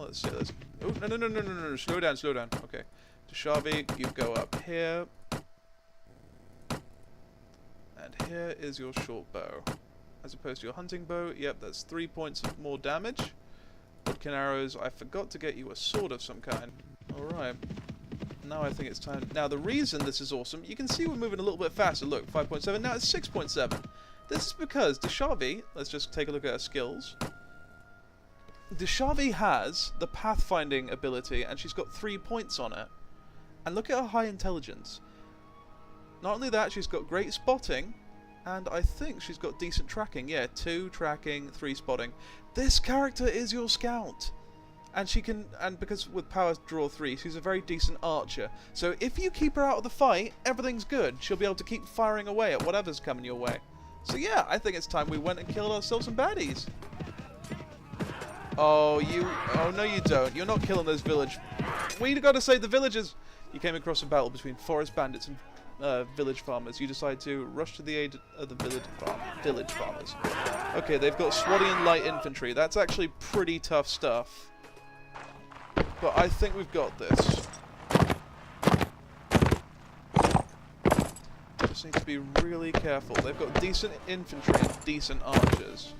Well, let's see. Oh, no. Slow down. Okay. Deshavi, you go up here. And here is your short bow. As opposed to your hunting bow. Yep, that's 3 points of more damage. Woodkin arrows. I forgot to get you a sword of some kind. Alright. Now I think it's time. Now the reason this is awesome, you can see we're moving a little bit faster. Look, 5.7. Now it's 6.7. This is because Deshavi, let's just take a look at her skills. Deshavi has the pathfinding ability, and she's got 3 points on it. And look at her high intelligence. Not only that, she's got great spotting, and I think she's got decent tracking. Yeah, 2 tracking, 3 spotting. This character is your scout. And she can, and because with power draw 3, she's a very decent archer. So if you keep her out of the fight, everything's good. She'll be able to keep firing away at whatever's coming your way. So yeah, I think it's time we went and killed ourselves some baddies. Oh no you don't. You're not killing those village. We gotta save the villagers. You came across a battle between forest bandits and village farmers. You decide to rush to the aid of the village farmers. Okay, they've got Swadian light infantry. That's actually pretty tough stuff. But I think we've got this. Just need to be really careful. They've got decent infantry and decent archers.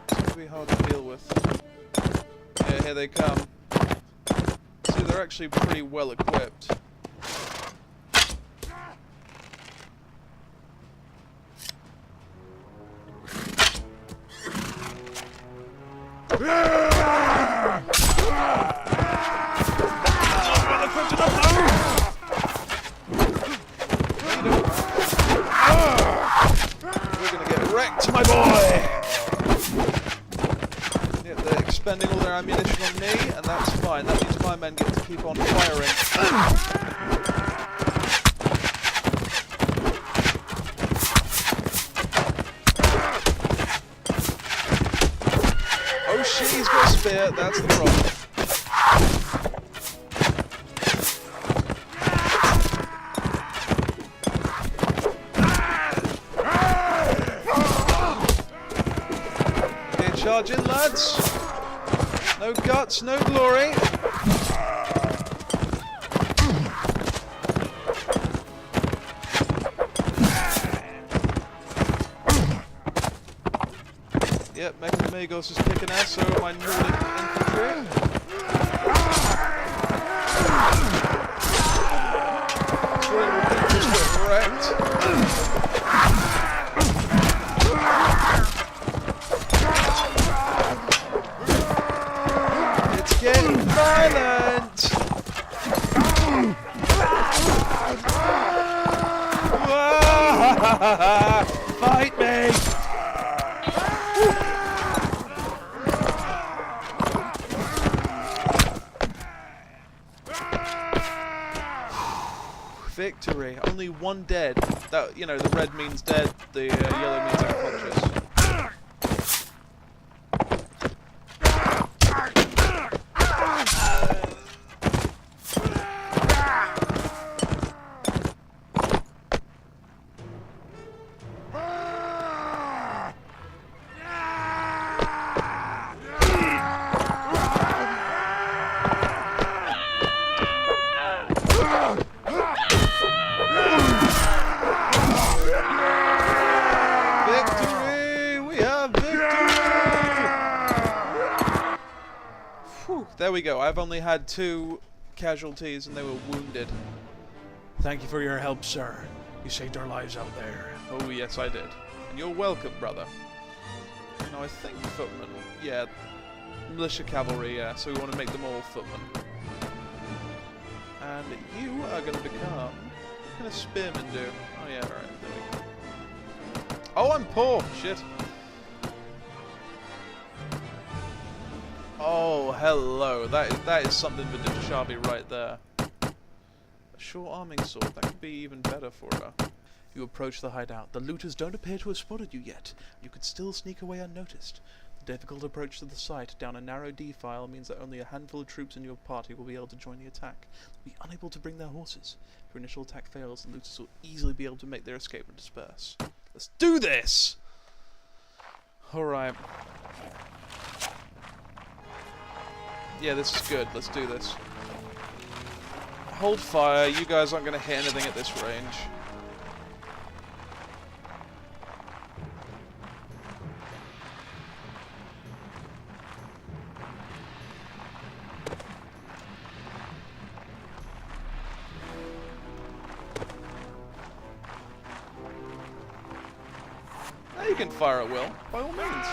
It's going to be hard to deal with. Yeah, here they come. See, they're actually pretty well equipped. My boy! Yeah, they're expending all their ammunition on me, and that's fine. That means my men get to keep on firing. Oh shit, he's got a spear. That's the problem. Charge in, lads. No guts, no glory. Yep, Mechanomagos is kicking ass, so are my Nordic infantry. Getting violent! Fight me! Victory. Only one dead. That, you know, the red means dead, the yellow means unconscious. There we go. I've only had 2 casualties and they were wounded. Thank you for your help, sir. You saved our lives out there. Oh, yes, I did. And you're welcome, brother. Now, I think footmen. Yeah, militia cavalry, yeah. So we want to make them all footmen. And you are going to become... What can a spearman do? Oh, yeah, alright. There we go. Oh, I'm poor! Shit. Oh, hello. That is something for Deshavi right there. A short arming sword. That could be even better for her. You approach the hideout. The looters don't appear to have spotted you yet. You could still sneak away unnoticed. The difficult approach to the site down a narrow defile means that only a handful of troops in your party will be able to join the attack. They'll be unable to bring their horses. If your initial attack fails, the looters will easily be able to make their escape and disperse. Let's do this! Alright. Yeah, this is good. Let's do this. Hold fire. You guys aren't going to hit anything at this range. Now you can fire at will, by all means.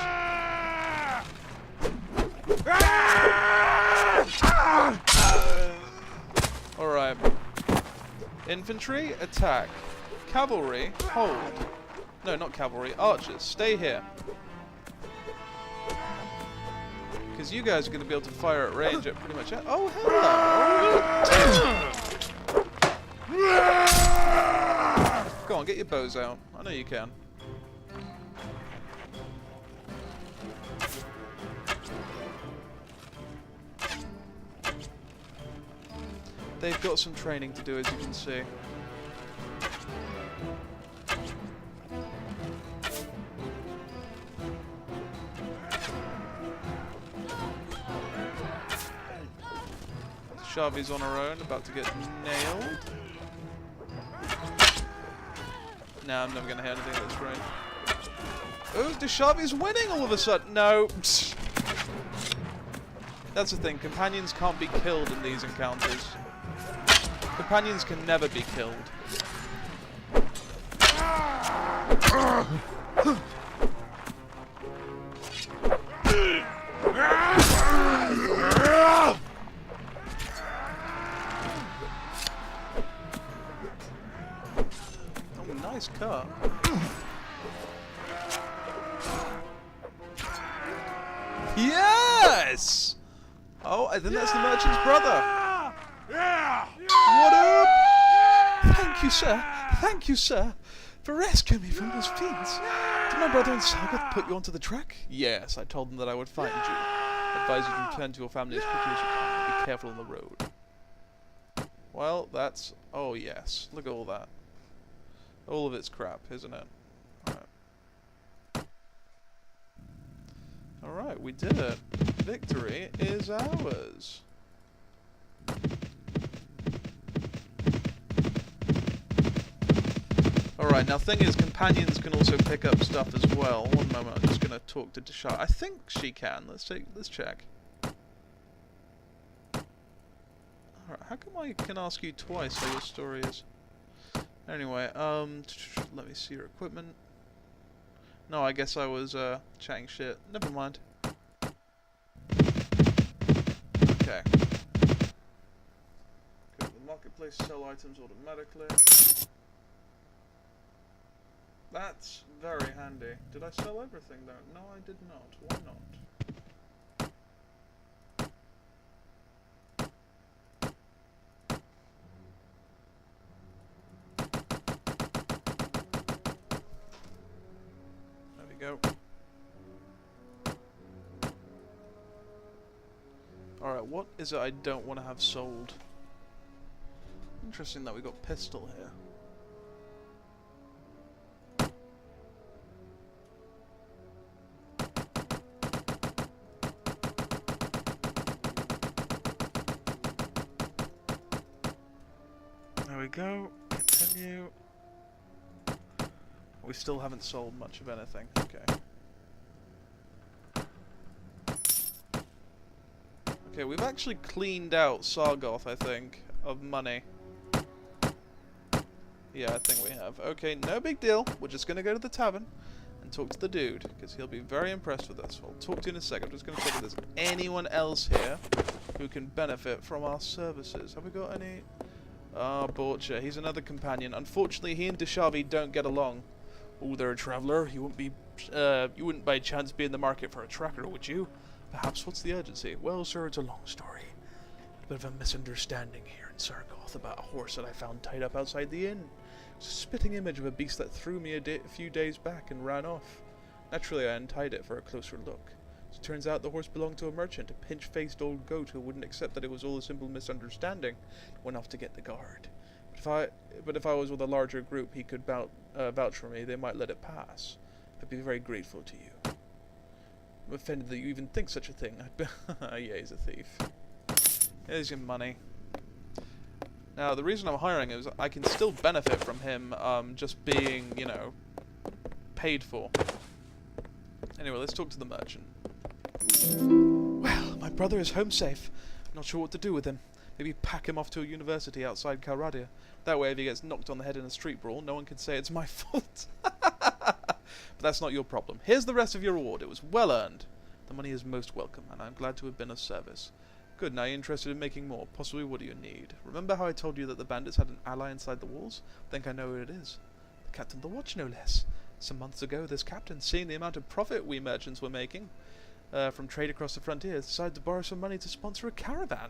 Alright. Infantry, attack. Cavalry, hold. No, not cavalry. Archers, stay here. Because you guys are going to be able to fire at range at pretty much... Oh, hello! Go on, get your bows out. I know you can. They've got some training to do, as you can see. Shavi's on her own, about to get nailed. Nah, I'm never going to hit anything at this range. Oh, Deshavi's winning all of a sudden. No. Psst. That's the thing. Companions can't be killed in these encounters. Companions can never be killed. Oh, nice cut. Yes! Oh, I think that's the merchant's brother. What up? Thank you, sir. Thank you, sir, for rescuing me from those fiends. Did my brother and Sargoth put you onto the track? Yes, I told them that I would find you. Advise you to return to your family as quickly as you can. Be careful on the road. Well, that's... Oh, yes. Look at all that. All of it's crap, isn't it? Alright, we did it. Victory is ours. Alright, now thing is, companions can also pick up stuff as well. One moment, I'm just gonna talk to Deshar. I think she can. Let's check. Alright, how come I can ask you twice how your story is? Anyway, let me see your equipment. No, I guess I was chatting shit. Never mind. Okay. Go to the marketplace, sell items automatically. That's very handy. Did I sell everything though? No, I did not. Why not? There we go. Alright, what is it I don't want to have sold? Interesting that we got pistol here. There we go. Continue. We still haven't sold much of anything. Okay. Okay, we've actually cleaned out Sargoth, I think, of money. Yeah, I think we have. Okay, no big deal. We're just gonna go to the tavern and talk to the dude, because he'll be very impressed with us. I'll talk to you in a second. I'm just gonna check if there's anyone else here who can benefit from our services. Have we got any? Ah, Borcher. He's another companion. Unfortunately, he and Deshavi don't get along. Oh, there, traveller. You wouldn't by chance be in the market for a tracker, would you? Perhaps. What's the urgency? Well, sir, it's a long story. A bit of a misunderstanding here in Sargoth about a horse that I found tied up outside the inn. It's a spitting image of a beast that threw me a few days back and ran off. Naturally, I untied it for a closer look. As it turns out, the horse belonged to a merchant, a pinch-faced old goat who wouldn't accept that it was all a simple misunderstanding. Went off to get the guard. But if I was with a larger group, he could vouch for me. They might let it pass. I'd be very grateful to you. I'm offended that you even think such a thing. Yeah, he's a thief. Here's your money. Now, the reason I'm hiring is I can still benefit from him just being, you know, paid for. Anyway, let's talk to the merchant. Well, my brother is home safe. Not sure what to do with him. Maybe pack him off to a university outside Calradia. That way, if he gets knocked on the head in a street brawl, no one can say it's my fault. But that's not your problem. Here's the rest of your reward. It was well earned. The money is most welcome, and I'm glad to have been of service. Good, now you're interested in making more. Possibly, what do you need? Remember how I told you that the bandits had an ally inside the walls? I think I know who it is. The captain of the watch, no less. Some months ago, this captain, seeing the amount of profit we merchants were making from trade across the frontier, decided to borrow some money to sponsor a caravan.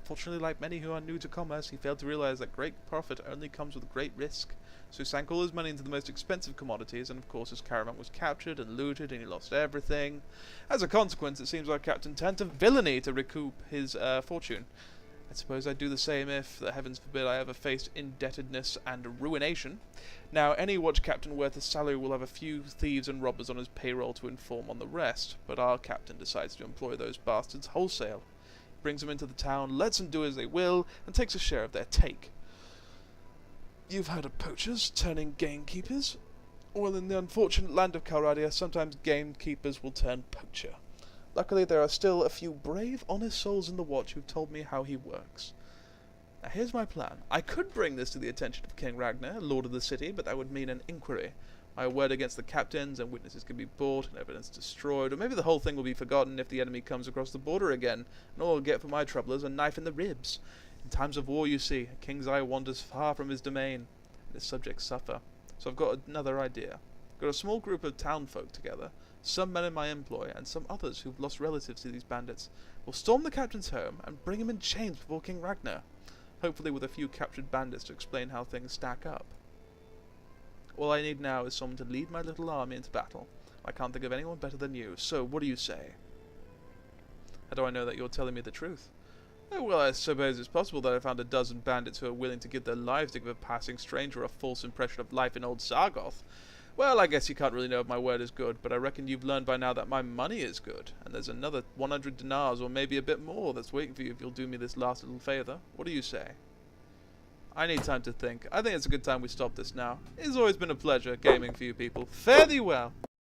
Fortunately, like many who are new to commerce, he failed to realize that great profit only comes with great risk. So he sank all his money into the most expensive commodities, and of course his caravan was captured and looted, and he lost everything. As a consequence, it seems our captain turned to villainy to recoup his fortune. I suppose I'd do the same if, the heavens forbid, I ever faced indebtedness and ruination. Now, any watch captain worth a salary will have a few thieves and robbers on his payroll to inform on the rest, but our captain decides to employ those bastards wholesale. He brings them into the town, lets them do as they will, and takes a share of their take. You've heard of poachers turning gamekeepers? Well, in the unfortunate land of Calradia, sometimes gamekeepers will turn poacher. Luckily, there are still a few brave, honest souls in the watch who've told me how he works. Now, here's my plan. I could bring this to the attention of King Ragnar, Lord of the City, but that would mean an inquiry. My word against the captains, and witnesses can be bought, and evidence destroyed, or maybe the whole thing will be forgotten if the enemy comes across the border again, and all I'll get for my trouble is a knife in the ribs. In times of war, you see, a king's eye wanders far from his domain, and his subjects suffer. So I've got another idea. Got a small group of townfolk together, some men in my employ, and some others who've lost relatives to these bandits. We'll storm the captain's home, and bring him in chains before King Ragnar, hopefully with a few captured bandits to explain how things stack up. All I need now is someone to lead my little army into battle. I can't think of anyone better than you, so what do you say? How do I know that you're telling me the truth? Oh, well, I suppose it's possible that I found a dozen bandits who are willing to give their lives to give a passing stranger a false impression of life in old Sargoth. Well, I guess you can't really know if my word is good, but I reckon you've learned by now that my money is good, and there's another 100 dinars, or maybe a bit more, that's waiting for you if you'll do me this last little favour. What do you say? I need time to think. I think it's a good time we stop this now. It's always been a pleasure gaming for you people. Fare thee well!